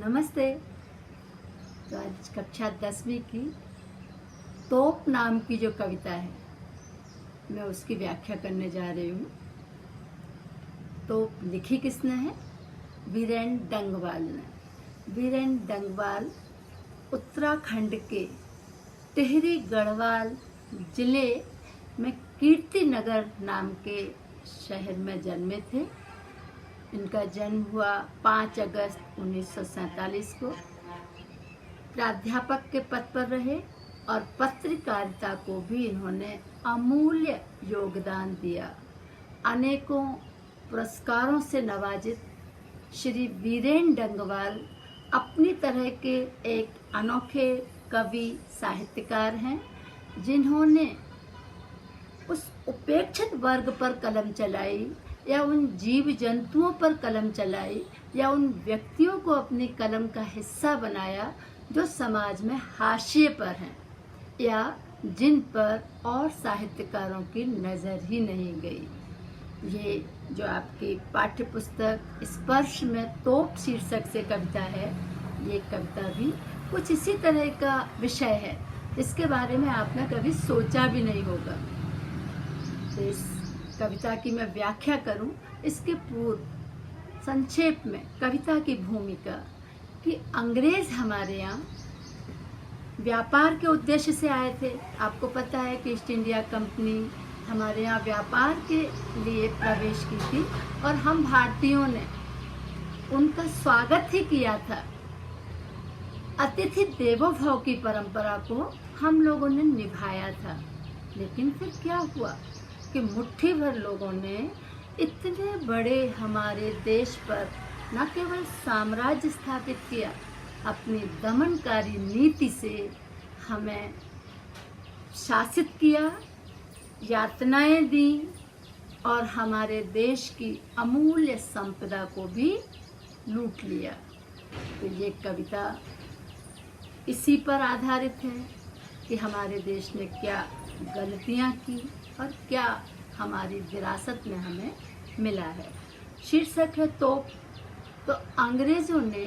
नमस्ते। तो आज कक्षा 10वीं की तोप नाम की जो कविता है, मैं उसकी व्याख्या करने जा रही हूँ। तोप लिखी किसने है? वीरेन डंगवाल ने। वीरेन डंगवाल उत्तराखंड के टिहरी गढ़वाल जिले में कीर्तिनगर नाम के शहर में जन्मे थे। इनका जन्म हुआ 5 अगस्त 1947 को। प्राध्यापक के पद पर रहे और पत्रकारिता को भी इन्होंने अमूल्य योगदान दिया। अनेकों पुरस्कारों से नवाजित श्री वीरेन डंगवाल अपनी तरह के एक अनोखे कवि साहित्यकार हैं, जिन्होंने उस उपेक्षित वर्ग पर कलम चलाई या उन जीव जंतुओं पर कलम चलाई या उन व्यक्तियों को अपनी कलम का हिस्सा बनाया जो समाज में हाशिए पर हैं या जिन पर और साहित्यकारों की नज़र ही नहीं गई। ये जो आपकी पाठ्य पुस्तक स्पर्श में तोप शीर्षक से कविता है, ये कविता भी कुछ इसी तरह का विषय है जिसके बारे में आपने कभी सोचा भी नहीं होगा। तो इस कविता की मैं व्याख्या करूं, इसके पूर्व संक्षेप में कविता की भूमिका कि अंग्रेज हमारे यहाँ व्यापार के उद्देश्य से आए थे। आपको पता है कि ईस्ट इंडिया कंपनी हमारे यहाँ व्यापार के लिए प्रवेश की थी और हम भारतीयों ने उनका स्वागत ही किया था। अतिथि देवो भव की परंपरा को हम लोगों ने निभाया था। लेकिन फिर क्या हुआ कि मुट्ठी भर लोगों ने इतने बड़े हमारे देश पर न केवल साम्राज्य स्थापित किया, अपनी दमनकारी नीति से हमें शासित किया, यातनाएं दी और हमारे देश की अमूल्य संपदा को भी लूट लिया। तो ये कविता इसी पर आधारित है कि हमारे देश ने क्या गलतियां की और क्या हमारी विरासत में हमें मिला है। शीर्षक है तोप। तो अंग्रेजों ने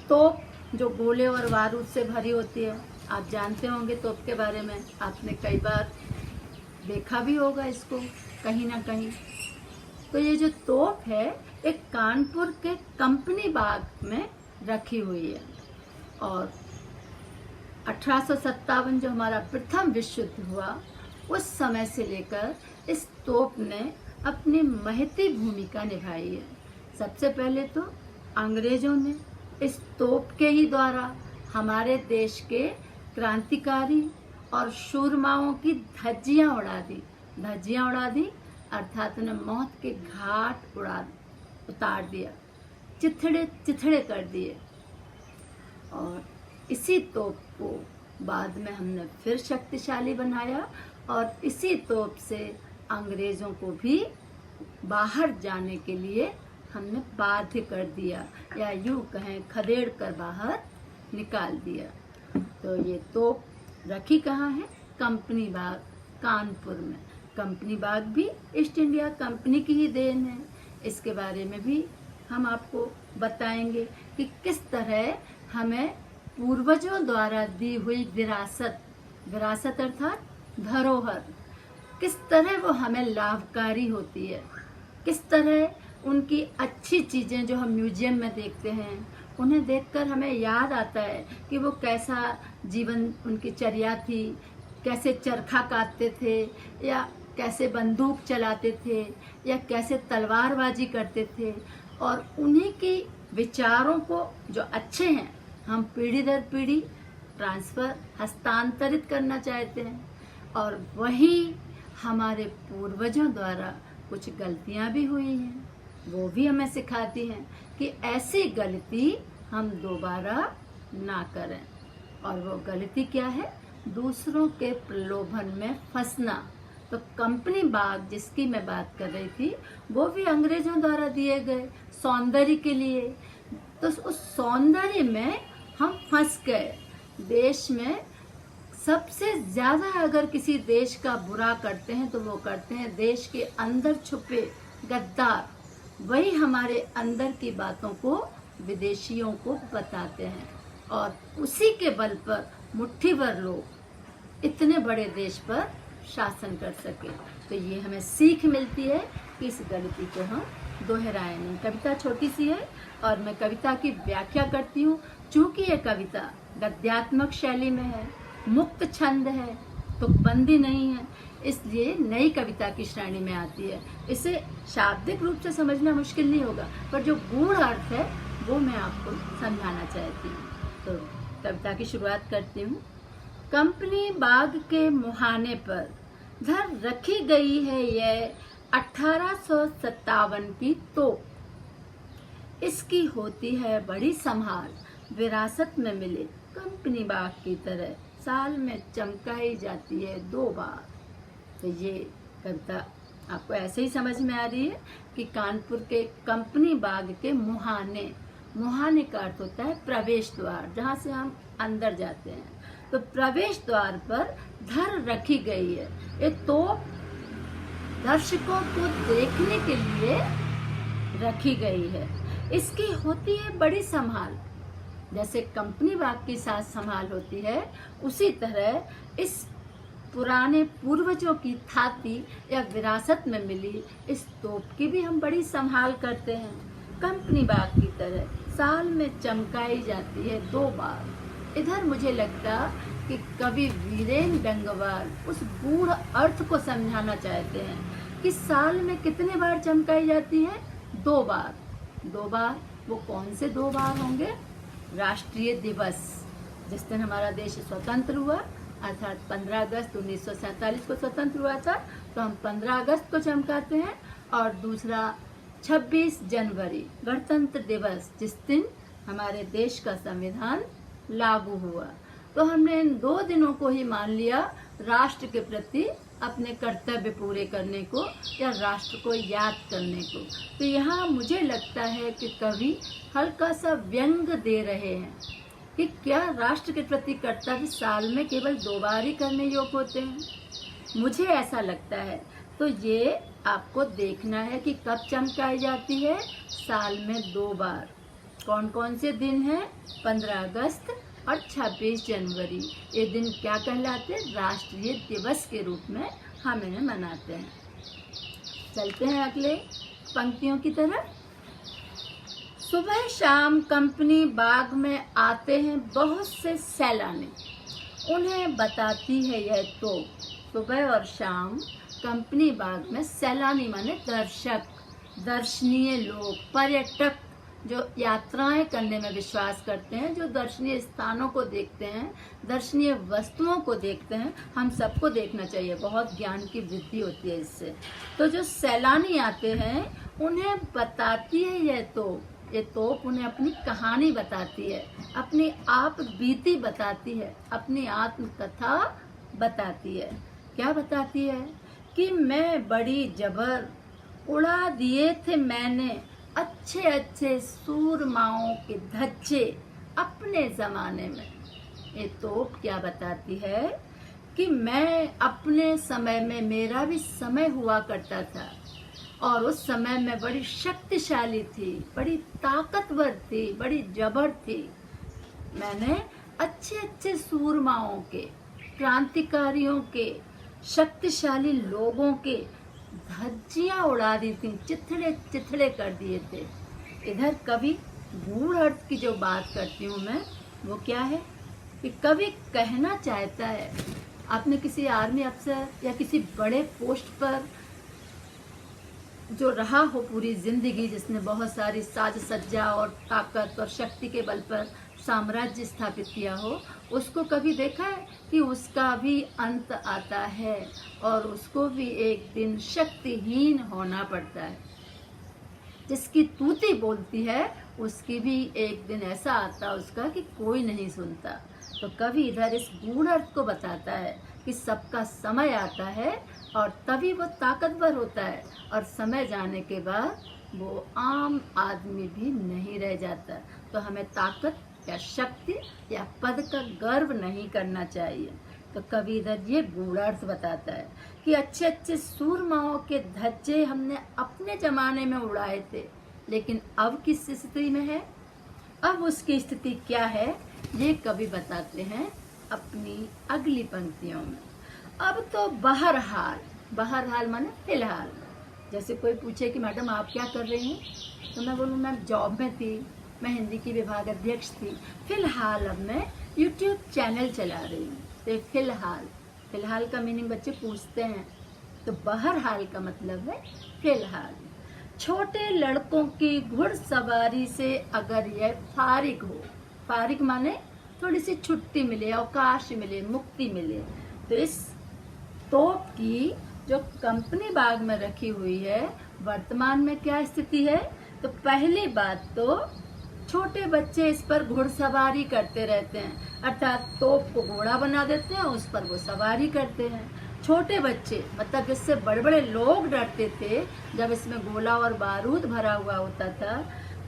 तोप जो गोले और बारूद से भरी होती है, आप जानते होंगे तोप के बारे में, आपने कई बार देखा भी होगा इसको कहीं ना कहीं। तो ये जो तोप है एक कानपुर के कंपनी बाग में रखी हुई है और 1857 जो हमारा प्रथम विश्व युद्ध हुआ, उस समय से लेकर इस तोप ने अपनी महती भूमिका निभाई है। सबसे पहले तो अंग्रेजों ने इस तोप के ही द्वारा हमारे देश के क्रांतिकारी और शूरमाओं की धज्जियां उड़ा दी अर्थात उन्हें मौत के घाट उतार दिया, चिथड़े कर दिए। और इसी तोप को बाद में हमने फिर शक्तिशाली बनाया और इसी तोप से अंग्रेजों को भी बाहर जाने के लिए हमने बाध्य कर दिया या यूं कहें खदेड़ कर बाहर निकाल दिया। तो ये तोप रखी कहाँ है? कंपनी बाग कानपुर में। कंपनी बाग भी ईस्ट इंडिया कंपनी की ही देन है। इसके बारे में भी हम आपको बताएंगे कि किस तरह हमें पूर्वजों द्वारा दी हुई विरासत अर्थात धरोहर, किस तरह वो हमें लाभकारी होती है, किस तरह उनकी अच्छी चीज़ें जो हम म्यूजियम में देखते हैं, उन्हें देखकर हमें याद आता है कि वो कैसा जीवन उनकी चर्या थी, कैसे चरखा काटते थे या कैसे बंदूक चलाते थे या कैसे तलवारबाजी करते थे। और उन्हीं की विचारों को जो अच्छे हैं हम पीढ़ी दर पीढ़ी हस्तांतरित करना चाहते हैं। और वही हमारे पूर्वजों द्वारा कुछ गलतियां भी हुई हैं, वो भी हमें सिखाती हैं कि ऐसी गलती हम दोबारा ना करें। और वो गलती क्या है? दूसरों के प्रलोभन में फंसना, तो कंपनी बाग जिसकी मैं बात कर रही थी वो भी अंग्रेजों द्वारा दिए गए सौंदर्य के लिए। तो उस सौंदर्य में हम फंस गए। देश में सबसे ज्यादा अगर किसी देश का बुरा करते हैं तो वो करते हैं देश के अंदर छुपे गद्दार। वही हमारे अंदर की बातों को विदेशियों को बताते हैं और उसी के बल पर मुट्ठी भर लोग इतने बड़े देश पर शासन कर सके। तो ये हमें सीख मिलती है कि इस गलती को हम दोहराए नहीं। कविता छोटी सी है और मैं कविता की व्याख्या करती हूँ। चूंकि ये कविता गद्यात्मक शैली में है, मुक्त छंद है, तो बंदी नहीं है, इसलिए नई कविता की श्रेणी में आती है। इसे शाब्दिक रूप से समझना मुश्किल नहीं होगा, पर जो गूढ़ अर्थ है वो मैं आपको समझाना चाहती हूँ। तो कविता की शुरुआत करती हूँ। कंपनी बाग के मुहाने पर धर रखी गई है यह 1857 की तोप। इसकी होती है बड़ी संभाल, विरासत में मिले कंपनी बाग की तरह साल में चमकाई जाती है 2 बार। तो ये कविता आपको ऐसे ही समझ में आ रही है कि कानपुर के कंपनी बाग के मुहाने, मुहाने का अर्थ होता है प्रवेश द्वार, जहाँ से हम अंदर जाते हैं। तो प्रवेश द्वार पर धर रखी गई है ये तोप, दर्शकों को देखने के लिए रखी गई है। इसकी होती है बड़ी संभाल। जैसे कंपनी बाग की साज संभाल होती है, उसी तरह इस पुराने पूर्वजों की थाती या विरासत में मिली इस तोप की भी हम बड़ी संभाल करते हैं। कंपनी बाग की तरह साल में चमकाई जाती है 2 बार। इधर मुझे लगता कि कवि वीरेन डंगवाल उस गूढ़ अर्थ को समझाना चाहते हैं कि साल में कितने बार चमकाई जाती है? 2 बार। 2 बार, वो कौन से 2 बार होंगे? राष्ट्रीय दिवस, जिस दिन हमारा देश स्वतंत्र हुआ, अर्थात 15 अगस्त 1947 को स्वतंत्र हुआ था, तो हम 15 अगस्त को चमकाते हैं। और दूसरा 26 जनवरी गणतंत्र दिवस, जिस दिन हमारे देश का संविधान लागू हुआ। तो हमने इन 2 दिनों को ही मान लिया राष्ट्र के प्रति अपने कर्तव्य पूरे करने को या राष्ट्र को याद करने को। तो यहाँ मुझे लगता है कि कवि हल्का सा व्यंग दे रहे हैं कि क्या राष्ट्र के प्रति कर्तव्य साल में केवल 2 बार ही करने योग्य होते हैं? मुझे ऐसा लगता है। तो ये आपको देखना है कि कब चमकाई जाती है? साल में 2 बार। कौन कौन से दिन हैं? 15 अगस्त और 26 जनवरी। ये दिन क्या कहलाते हैं? राष्ट्रीय दिवस के रूप में हम इन्हें मनाते हैं। चलते हैं अगले पंक्तियों की तरफ। सुबह शाम कंपनी बाग में आते हैं बहुत से सैलानी, उन्हें बताती है यह तो। सुबह और शाम कंपनी बाग में सैलानी माने दर्शक, दर्शनीय लोग, पर्यटक जो यात्राएं करने में विश्वास करते हैं, जो दर्शनीय स्थानों को देखते हैं, दर्शनीय वस्तुओं को देखते हैं। हम सबको देखना चाहिए, बहुत ज्ञान की वृद्धि होती है इससे। तो जो सैलानी आते हैं उन्हें बताती है ये तोप उन्हें अपनी कहानी बताती है, अपनी आप बीती बताती है, अपनी आत्मकथा बताती है। क्या बताती है? कि मैं बड़ी जबर उड़ा दिए थे मैंने अच्छे अच्छे सूरमाओं के धज्जे अपने जमाने में। ये तोप क्या बताती है? कि मैं अपने समय में, मेरा भी समय हुआ करता था और उस समय में बड़ी शक्तिशाली थी, बड़ी ताकतवर थी, बड़ी जबर थी। मैंने अच्छे अच्छे सूरमाओं के, क्रांतिकारियों के, शक्तिशाली लोगों के धज्जियां उड़ा दी थी, चिथड़े चिथड़े कर दिए थे। इधर कवि गूढ़ अर्थ की जो बात करती हूँ मैं, वो क्या है कि कवि कहना चाहता है, आपने किसी आर्मी अफसर या किसी बड़े पोस्ट पर जो रहा हो पूरी जिंदगी, जिसने बहुत सारी साज सज्जा और ताकत और शक्ति के बल पर साम्राज्य स्थापित किया हो, उसको कभी देखा है कि उसका भी अंत आता है और उसको भी एक दिन शक्तिहीन होना पड़ता है। जिसकी तूती बोलती है उसकी भी एक दिन ऐसा आता उसका कि कोई नहीं सुनता। तो कवि इधर इस गूढ़ अर्थ को बताता है कि सबका समय आता है और तभी वो ताकतवर होता है, और समय जाने के बाद वो आम आदमी भी नहीं रह जाता। तो हमें ताकत या शक्ति या पद का गर्व नहीं करना चाहिए। तो कवि इधर ये गूढ़ार्थ बताता है कि अच्छे अच्छे सूरमाओं के धज्जे हमने अपने जमाने में उड़ाए थे, लेकिन अब किस स्थिति में है, अब उसकी स्थिति क्या है, ये कवि बताते हैं अपनी अगली पंक्तियों में। अब तो बहरहाल, बहरहाल माने फिलहाल। जैसे कोई पूछे कि मैडम आप क्या कर रही हैं, तो मैं बोलूँ मैं जॉब में थी, मैं हिंदी की विभाग अध्यक्ष थी, फिलहाल अब मैं यूट्यूब चैनल चला रही हूँ। तो फिलहाल, फिलहाल का मीनिंग बच्चे पूछते हैं, तो बहरहाल का मतलब है फिलहाल। छोटे लड़कों की घुड़सवारी से अगर यह फारिग हो, फारिग माने थोड़ी सी छुट्टी मिले, अवकाश मिले, मुक्ति मिले, तो इस तोप की जो कंपनी बाग में रखी हुई है वर्तमान में क्या स्थिति है। तो पहली बात तो छोटे बच्चे इस पर घुड़सवारी करते रहते हैं, अर्थात तोप को घोड़ा बना देते हैं, उस पर वो सवारी करते हैं। छोटे बच्चे मतलब इससे बड़े बड़े लोग डरते थे जब इसमें गोला और बारूद भरा हुआ होता था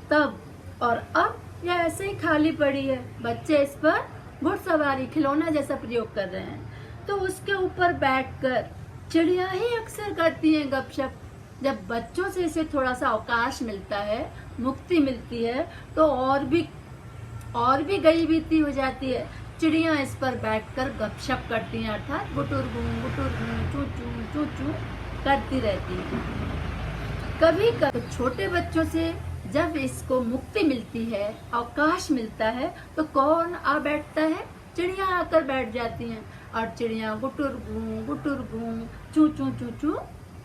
तब, और अब यह ऐसे ही खाली पड़ी है, बच्चे इस पर घुड़सवारी खिलौना जैसा प्रयोग कर रहे हैं। तो उसके ऊपर बैठकर चिड़िया ही अक्सर करती हैं गपशप। जब बच्चों से इसे थोड़ा सा अवकाश मिलता है, मुक्ति मिलती है, तो और भी गई बीती हो जाती है। चिड़िया इस पर बैठकर गपशप करती हैं, अर्थात गुटुर गुं चू चू करती रहती हैं। कभी कभी छोटे बच्चों से जब इसको मुक्ति मिलती है, अवकाश मिलता है, तो कौन आ बैठता है, चिड़िया आकर बैठ जाती हैं, और चिड़िया गुटुर गुं चू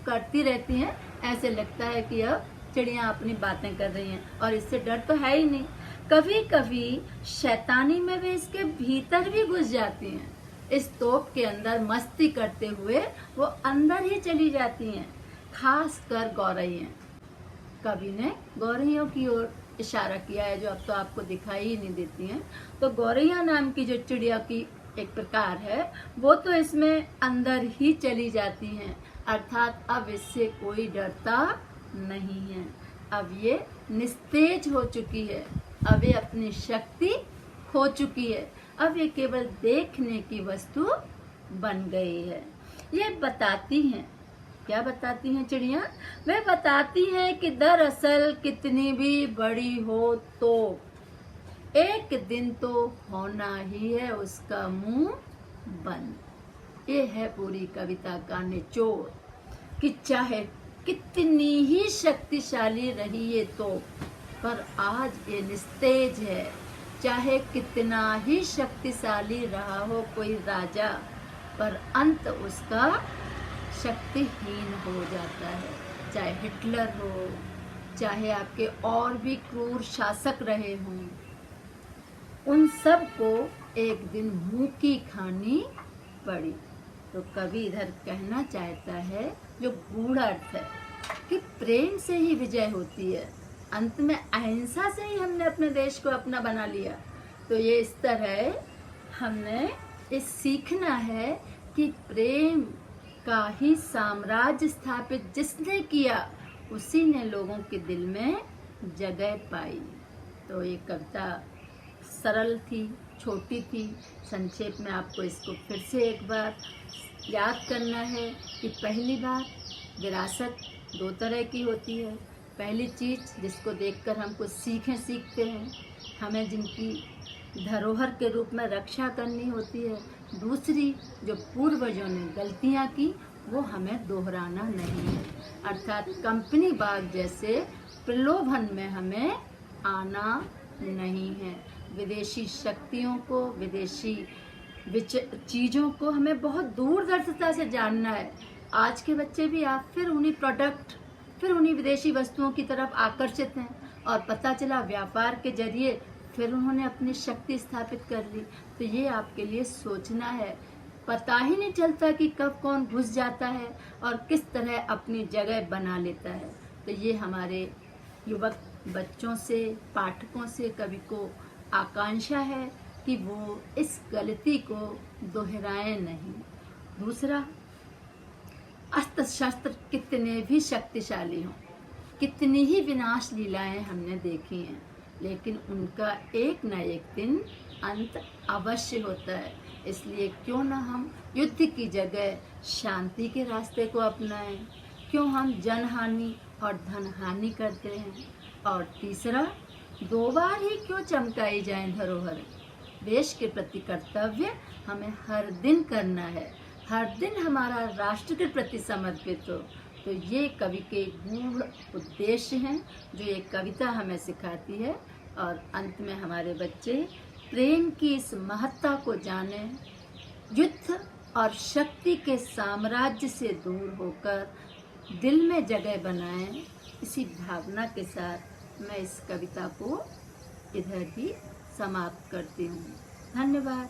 करती रहती हैं। ऐसे लगता है कि अब चिड़िया अपनी बातें कर रही हैं, और इससे डर तो है ही नहीं। कभी कभी शैतानी में वे इसके भीतर भी घुस जाती हैं, इस तोप के अंदर मस्ती करते हुए वो अंदर ही चली जाती हैं। खास कर गौरैया, कवि ने गौरैयों की ओर इशारा किया है जो अब तो आपको दिखाई ही नहीं देती हैं। तो गौरैया नाम की जो चिड़िया की एक प्रकार है, वो तो इसमें अंदर ही चली जाती हैं, अर्थात अब इससे कोई डरता नहीं है। अब ये निस्तेज हो चुकी है, अब ये अपनी शक्ति खो चुकी है, अब ये केवल देखने की वस्तु बन गई है। ये बताती हैं, क्या बताती हैं चिड़िया, वे बताती हैं कि दरअसल कितनी भी बड़ी हो तो एक दिन तो होना ही है उसका मुंह बंद। ये है पूरी कविता का निचोड़ कि चाहे कितनी ही शक्तिशाली रही ये तो, पर आज ये निस्तेज है। चाहे कितना ही शक्तिशाली रहा हो कोई राजा, पर अंत उसका शक्तिहीन हो जाता है। चाहे हिटलर हो, चाहे आपके और भी क्रूर शासक रहे हों, उन सब को एक दिन मुंह की खानी पड़ी। तो कवि इधर कहना चाहता है, जो गूढ़ अर्थ है कि प्रेम से ही विजय होती है, अंत में अहिंसा से ही हमने अपने देश को अपना बना लिया। तो ये इस तरह हमने इस सीखना है कि प्रेम का ही साम्राज्य स्थापित जिसने किया, उसी ने लोगों के दिल में जगह पाई। तो ये कविता सरल थी, छोटी थी, संक्षेप में आपको इसको फिर से एक बार याद करना है कि पहली बात, विरासत दो तरह की होती है। पहली चीज़ जिसको देखकर हम कुछ सीखते हैं, हमें जिनकी धरोहर के रूप में रक्षा करनी होती है। दूसरी, जो पूर्वजों ने गलतियां की वो हमें दोहराना नहीं है, अर्थात कंपनी बाग जैसे प्रलोभन में हमें आना नहीं है। विदेशी शक्तियों को, विदेशी चीज़ों को हमें बहुत दूरदर्शिता से जानना है। आज के बच्चे भी आप फिर उन्हीं विदेशी वस्तुओं की तरफ आकर्षित हैं, और पता चला व्यापार के जरिए फिर उन्होंने अपनी शक्ति स्थापित कर ली। तो ये आपके लिए सोचना है, पता ही नहीं चलता कि कब कौन घुस जाता है और किस तरह अपनी जगह बना लेता है। तो ये हमारे युवक बच्चों से, पाठकों से कवि को आकांक्षा है कि वो इस गलती को दोहराएं नहीं। दूसरा, अस्त्र शस्त्र कितने भी शक्तिशाली हों, कितनी ही विनाश लीलाएं हमने देखी हैं, लेकिन उनका एक न एक दिन अंत अवश्य होता है। इसलिए क्यों न हम युद्ध की जगह शांति के रास्ते को अपनाएं, क्यों हम जनहानि और धनहानि करते हैं। और तीसरा, 2 बार ही क्यों चमकाई जाए धरोहर। देश के प्रति कर्तव्य हमें हर दिन करना है, हर दिन हमारा राष्ट्र के प्रति समर्पित हो। तो ये कवि के गूढ़ उद्देश्य हैं जो ये कविता हमें सिखाती है। और अंत में हमारे बच्चे प्रेम की इस महत्ता को जानें, युद्ध और शक्ति के साम्राज्य से दूर होकर दिल में जगह बनाएं। इसी भावना के साथ मैं इस कविता को इधर ही समाप्त करती हूँ। धन्यवाद।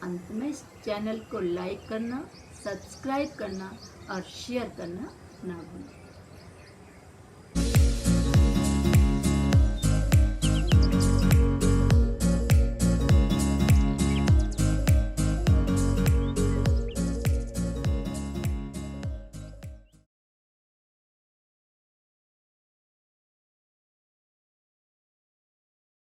अंत में इस चैनल को लाइक करना, सब्सक्राइब करना और शेयर करना ना भूलें।